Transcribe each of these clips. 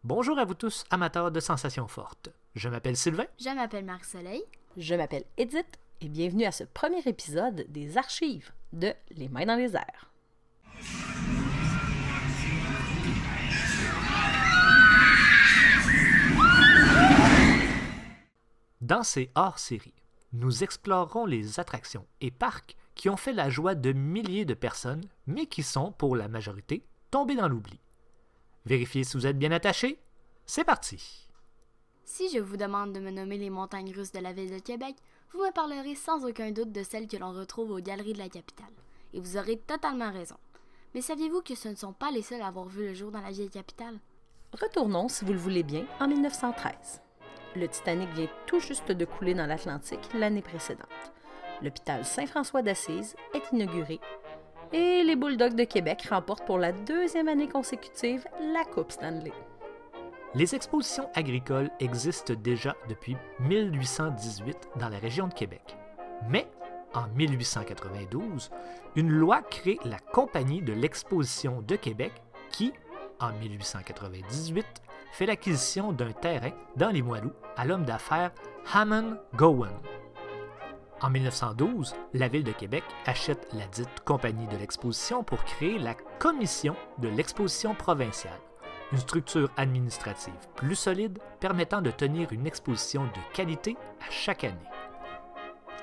Bonjour à vous tous, amateurs de sensations fortes. Je m'appelle Sylvain. Je m'appelle Marie-Soleil. Je m'appelle Edith et bienvenue à ce premier épisode des archives de Les mains dans les airs. Dans ces hors-séries, nous explorerons les attractions et parcs qui ont fait la joie de milliers de personnes, mais qui sont, pour la majorité, tombés dans l'oubli. Vérifiez si vous êtes bien attachés. C'est parti! Si je vous demande de me nommer les montagnes russes de la ville de Québec, vous me parlerez sans aucun doute de celles que l'on retrouve aux galeries de la capitale. Et vous aurez totalement raison. Mais saviez-vous que ce ne sont pas les seuls à avoir vu le jour dans la vieille capitale? Retournons, si vous le voulez bien, en 1913. Le Titanic vient tout juste de couler dans l'Atlantique l'année précédente. L'hôpital Saint-François d'Assise est inauguré et les Bulldogs de Québec remportent pour la deuxième année consécutive la Coupe Stanley. Les expositions agricoles existent déjà depuis 1818 dans la région de Québec. Mais, en 1892, une loi crée la Compagnie de l'Exposition de Québec qui, en 1898, fait l'acquisition d'un terrain dans les Moiloux à l'homme d'affaires Hammond Gowan. En 1912, la Ville de Québec achète la dite Compagnie de l'Exposition pour créer la Commission de l'Exposition provinciale, une structure administrative plus solide permettant de tenir une exposition de qualité à chaque année.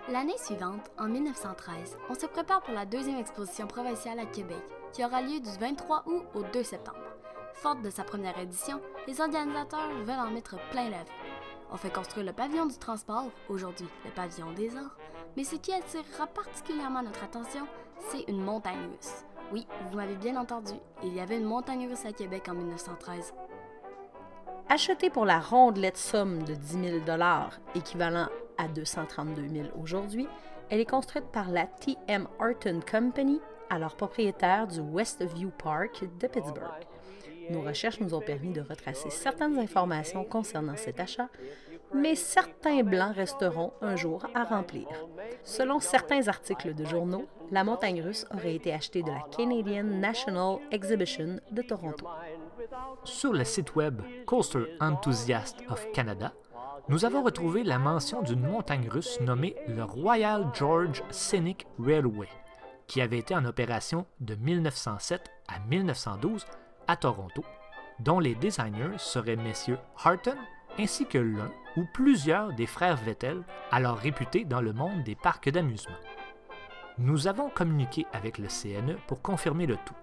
L'année suivante, en 1913, on se prépare pour la deuxième exposition provinciale à Québec, qui aura lieu du 23 août au 2 septembre. Forte de sa première édition, les organisateurs veulent en mettre plein la vue. On fait construire le pavillon du transport, aujourd'hui le pavillon des arts, mais ce qui attirera particulièrement notre attention, c'est une montagne russe. Oui, vous m'avez bien entendu, il y avait une montagne russe à Québec en 1913. Achetée pour la rondelette somme de 10 000 $, équivalent à 232 000 aujourd'hui, elle est construite par la T.M. Horton Company, alors propriétaire du Westview Park de Pittsburgh. Nos recherches nous ont permis de retracer certaines informations concernant cet achat, mais certains blancs resteront un jour à remplir. Selon certains articles de journaux, la montagne russe aurait été achetée de la Canadian National Exhibition de Toronto. Sur le site web Coaster Enthusiast of Canada, nous avons retrouvé la mention d'une montagne russe nommée le Royal George Scenic Railway, qui avait été en opération de 1907 à 1912 à Toronto, dont les designers seraient messieurs Horton ainsi que l'un ou plusieurs des frères Vettel, alors réputés dans le monde des parcs d'amusement. Nous avons communiqué avec le CNE pour confirmer le tout.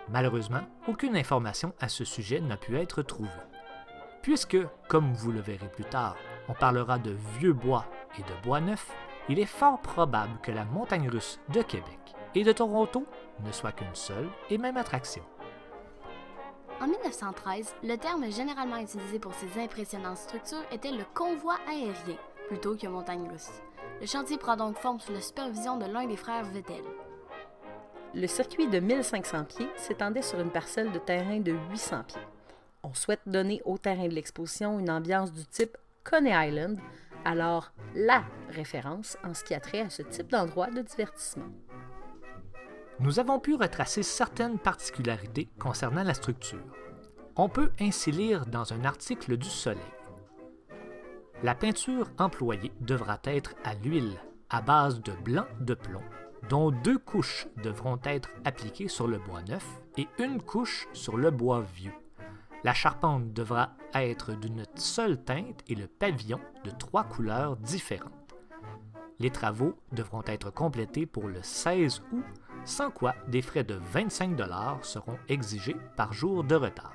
Malheureusement, aucune information à ce sujet n'a pu être trouvée. Puisque, comme vous le verrez plus tard, on parlera de vieux bois et de bois neuf, il est fort probable que la montagne russe de Québec et de Toronto ne soit qu'une seule et même attraction. En 1913, le terme généralement utilisé pour ces impressionnantes structures était le convoi aérien, plutôt que montagne russe. Le chantier prend donc forme sous la supervision de l'un des frères Vettel. Le circuit de 1500 pieds s'étendait sur une parcelle de terrain de 800 pieds. On souhaite donner au terrain de l'exposition une ambiance du type Coney Island, alors la référence en ce qui a trait à ce type d'endroit de divertissement. Nous avons pu retracer certaines particularités concernant la structure. On peut ainsi lire dans un article du Soleil. La peinture employée devra être à l'huile, à base de blanc de plomb, dont 2 couches devront être appliquées sur le bois neuf et une couche sur le bois vieux. La charpente devra être d'une seule teinte et le pavillon de 3 couleurs différentes. Les travaux devront être complétés pour le 16 août, sans quoi des frais de 25 $ seront exigés par jour de retard.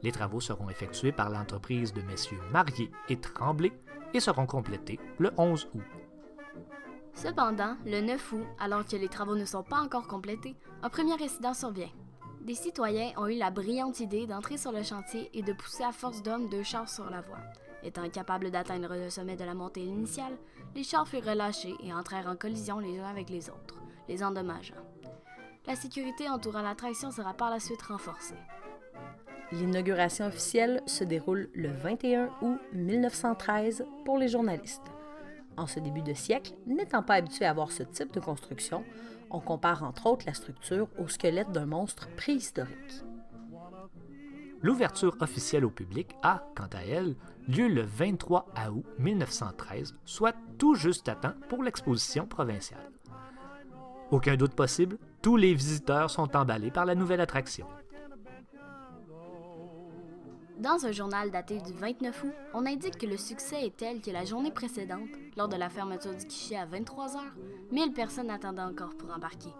Les travaux seront effectués par l'entreprise de messieurs Marié et Tremblay et seront complétés le 11 août. Cependant, le 9 août, alors que les travaux ne sont pas encore complétés, un premier incident survient. Des citoyens ont eu la brillante idée d'entrer sur le chantier et de pousser à force d'hommes 2 chars sur la voie. Étant incapables d'atteindre le sommet de la montée initiale, les chars furent relâchés et entrèrent en collision les uns avec les autres, les endommageant. La sécurité entourant l'attraction sera par la suite renforcée. L'inauguration officielle se déroule le 21 août 1913 pour les journalistes. En ce début de siècle, n'étant pas habitué à voir ce type de construction, on compare entre autres la structure au squelette d'un monstre préhistorique. L'ouverture officielle au public a, quant à elle, lieu le 23 août 1913, soit tout juste à temps pour l'exposition provinciale. Aucun doute possible, tous les visiteurs sont emballés par la nouvelle attraction. Dans un journal daté du 29 août, on indique que le succès est tel que la journée précédente, lors de la fermeture du guichet à 23h, 1000 personnes attendaient encore pour embarquer.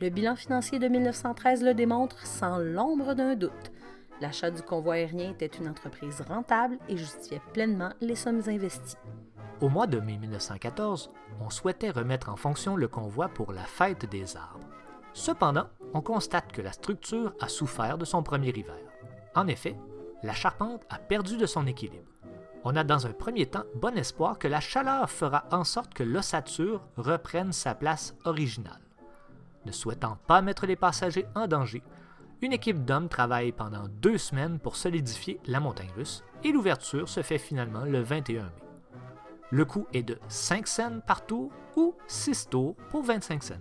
Le bilan financier de 1913 le démontre sans l'ombre d'un doute. L'achat du convoi aérien était une entreprise rentable et justifiait pleinement les sommes investies. Au mois de mai 1914, on souhaitait remettre en fonction le convoi pour la fête des arbres. Cependant, on constate que la structure a souffert de son premier hiver. En effet, la charpente a perdu de son équilibre. On a dans un premier temps bon espoir que la chaleur fera en sorte que l'ossature reprenne sa place originale. Ne souhaitant pas mettre les passagers en danger, une équipe d'hommes travaille pendant 2 semaines pour solidifier la montagne russe et l'ouverture se fait finalement le 21 mai. Le coût est de 5 cents par tour ou 6 tours pour 25 cents.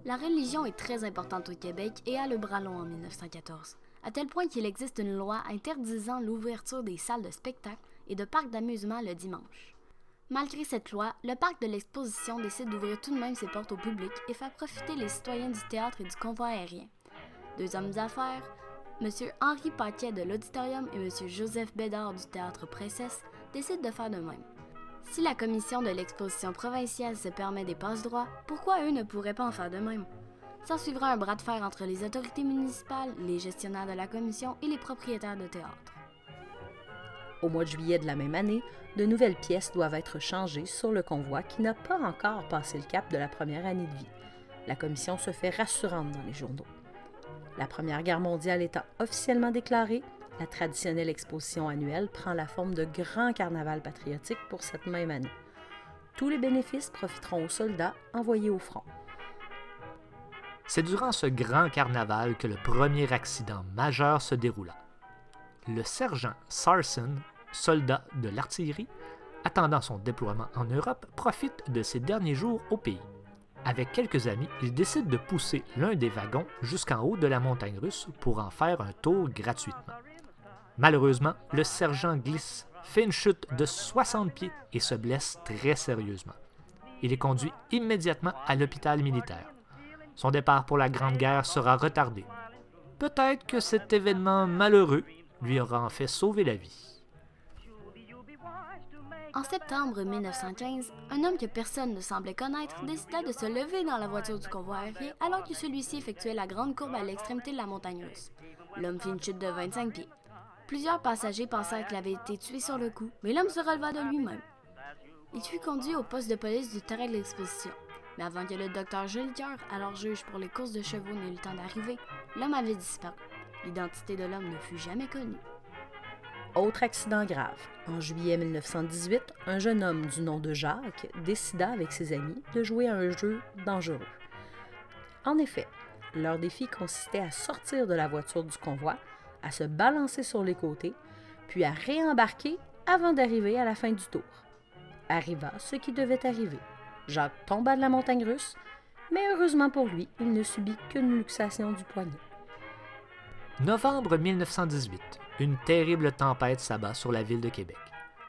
La religion est très importante au Québec et a le bras long en 1914, à tel point qu'il existe une loi interdisant l'ouverture des salles de spectacle et de parcs d'amusement le dimanche. Malgré cette loi, le parc de l'exposition décide d'ouvrir tout de même ses portes au public et faire profiter les citoyens du théâtre et du convoi aérien. 2 hommes d'affaires, M. Henri Paquet de l'Auditorium et M. Joseph Bédard du Théâtre Princesse, décident de faire de même. Si la commission de l'exposition provinciale se permet des passe-droits, pourquoi eux ne pourraient pas en faire de même? S'en suivra un bras de fer entre les autorités municipales, les gestionnaires de la commission et les propriétaires de théâtre. Au mois de juillet de la même année, de nouvelles pièces doivent être changées sur le convoi qui n'a pas encore passé le cap de la première année de vie. La commission se fait rassurante dans les journaux. La Première Guerre mondiale étant officiellement déclarée, la traditionnelle exposition annuelle prend la forme de grands carnavals patriotiques pour cette même année. Tous les bénéfices profiteront aux soldats envoyés au front. C'est durant ce grand carnaval que le premier accident majeur se déroula. Le sergent Sarson, soldat de l'artillerie, attendant son déploiement en Europe, profite de ses derniers jours au pays. Avec quelques amis, il décide de pousser l'un des wagons jusqu'en haut de la montagne russe pour en faire un tour gratuitement. Malheureusement, le sergent glisse, fait une chute de 60 pieds et se blesse très sérieusement. Il est conduit immédiatement à l'hôpital militaire. Son départ pour la Grande Guerre sera retardé. Peut-être que cet événement malheureux lui aura en fait sauvé la vie. En septembre 1915, un homme que personne ne semblait connaître décida de se lever dans la voiture du convoi aérien alors que celui-ci effectuait la grande courbe à l'extrémité de la montagne russe. L'homme fit une chute de 25 pieds. Plusieurs passagers pensèrent qu'il avait été tué sur le coup, mais l'homme se releva de lui-même. Il fut conduit au poste de police du terrain de l'exposition. Mais avant que le docteur Jolicoeur, alors juge pour les courses de chevaux, n'ait eu le temps d'arriver, l'homme avait disparu. L'identité de l'homme ne fut jamais connue. Autre accident grave. En juillet 1918, un jeune homme du nom de Jacques décida avec ses amis de jouer à un jeu dangereux. En effet, leur défi consistait à sortir de la voiture du convoi, à se balancer sur les côtés, puis à réembarquer avant d'arriver à la fin du tour. Arriva ce qui devait arriver. Jacques tomba de la montagne russe, mais heureusement pour lui, il ne subit qu'une luxation du poignet. Novembre 1918, une terrible tempête s'abat sur la ville de Québec.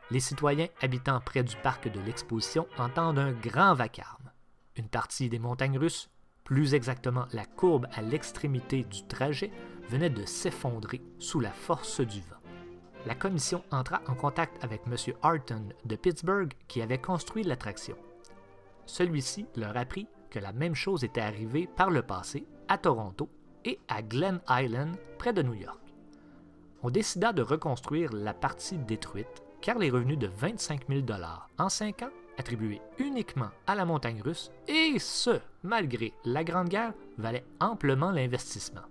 Les citoyens habitant près du parc de l'Exposition entendent un grand vacarme. Une partie des montagnes russes, plus exactement la courbe à l'extrémité du trajet, venait de s'effondrer sous la force du vent. La commission entra en contact avec M. Harton de Pittsburgh qui avait construit l'attraction. Celui-ci leur apprit que la même chose était arrivée par le passé à Toronto et à Glen Island, près de New York. On décida de reconstruire la partie détruite car les revenus de 25 000 $ en 5 ans, attribués uniquement à la montagne russe, et ce, malgré la Grande Guerre, valaient amplement l'investissement.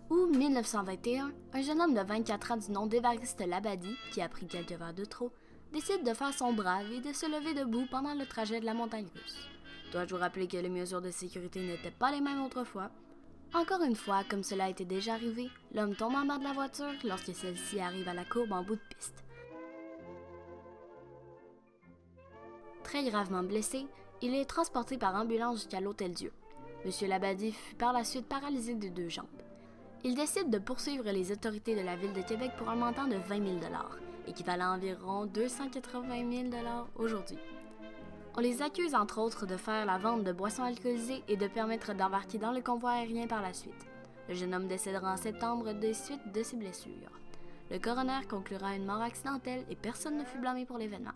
Août 1921, un jeune homme de 24 ans du nom d'Évariste Labadie, qui a pris quelques verres de trop, décide de faire son brave et de se lever debout pendant le trajet de la montagne russe. Dois-je vous rappeler que les mesures de sécurité n'étaient pas les mêmes autrefois? Encore une fois, comme cela était déjà arrivé, l'homme tombe en bas de la voiture lorsque celle-ci arrive à la courbe en bout de piste. Très gravement blessé, il est transporté par ambulance jusqu'à l'Hôtel-Dieu. M. Labadie fut par la suite paralysé des 2 jambes. Il décide de poursuivre les autorités de la Ville de Québec pour un montant de 20 000 $, équivalent à environ 280 000 $ aujourd'hui. On les accuse entre autres de faire la vente de boissons alcoolisées et de permettre d'embarquer dans le convoi aérien par la suite. Le jeune homme décédera en septembre des suites de ses blessures. Le coroner conclura une mort accidentelle et personne ne fut blâmé pour l'événement.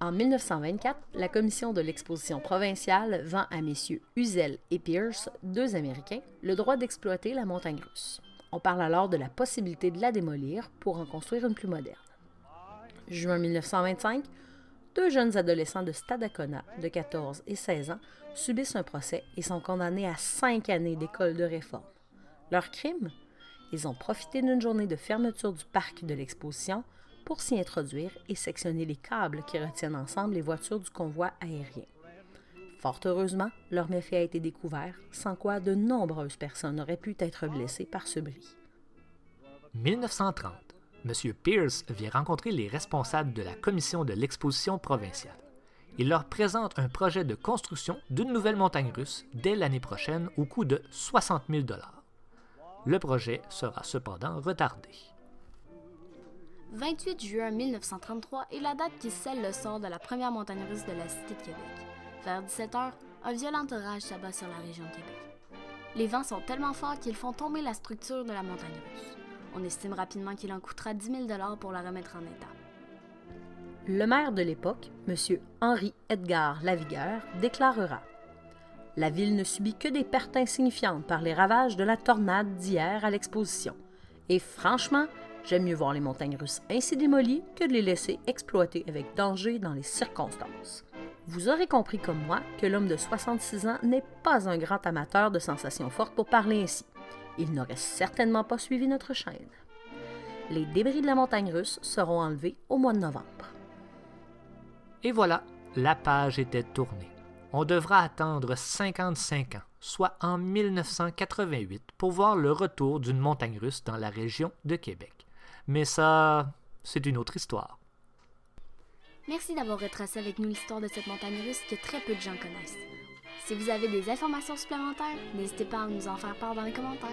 En 1924, la commission de l'exposition provinciale vend à messieurs Uzel et Pierce, 2 Américains, le droit d'exploiter la montagne russe. On parle alors de la possibilité de la démolir pour en construire une plus moderne. Juin 1925, 2 jeunes adolescents de Stadacona, de 14 et 16 ans, subissent un procès et sont condamnés à 5 années d'école de réforme. Leur crime? Ils ont profité d'une journée de fermeture du parc de l'exposition pour s'y introduire et sectionner les câbles qui retiennent ensemble les voitures du convoi aérien. Fort heureusement, leur méfait a été découvert, sans quoi de nombreuses personnes auraient pu être blessées par ce bris. 1930, M. Pierce vient rencontrer les responsables de la commission de l'exposition provinciale. Il leur présente un projet de construction d'une nouvelle montagne russe dès l'année prochaine au coût de 60 000 $. Le projet sera cependant retardé. 28 juin 1933 est la date qui scelle le sort de la première montagne russe de la cité de Québec. Vers 17h, un violent orage s'abat sur la région de Québec. Les vents sont tellement forts qu'ils font tomber la structure de la montagne russe. On estime rapidement qu'il en coûtera 10 000 $ pour la remettre en état. Le maire de l'époque, M. Henri-Edgar Lavigueur, déclarera « La ville ne subit que des pertes insignifiantes par les ravages de la tornade d'hier à l'exposition. Et franchement, j'aime mieux voir les montagnes russes ainsi démolies que de les laisser exploiter avec danger dans les circonstances. » Vous aurez compris comme moi que l'homme de 66 ans n'est pas un grand amateur de sensations fortes pour parler ainsi. Il n'aurait certainement pas suivi notre chaîne. Les débris de la montagne russe seront enlevés au mois de novembre. Et voilà, la page était tournée. On devra attendre 55 ans, soit en 1988, pour voir le retour d'une montagne russe dans la région de Québec. Mais ça, c'est une autre histoire. Merci d'avoir retracé avec nous l'histoire de cette montagne russe que très peu de gens connaissent. Si vous avez des informations supplémentaires, n'hésitez pas à nous en faire part dans les commentaires.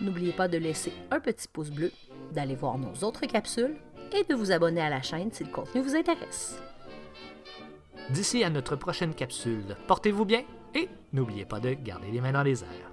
N'oubliez pas de laisser un petit pouce bleu, d'aller voir nos autres capsules et de vous abonner à la chaîne si le contenu vous intéresse. D'ici à notre prochaine capsule, portez-vous bien et n'oubliez pas de garder les mains dans les airs.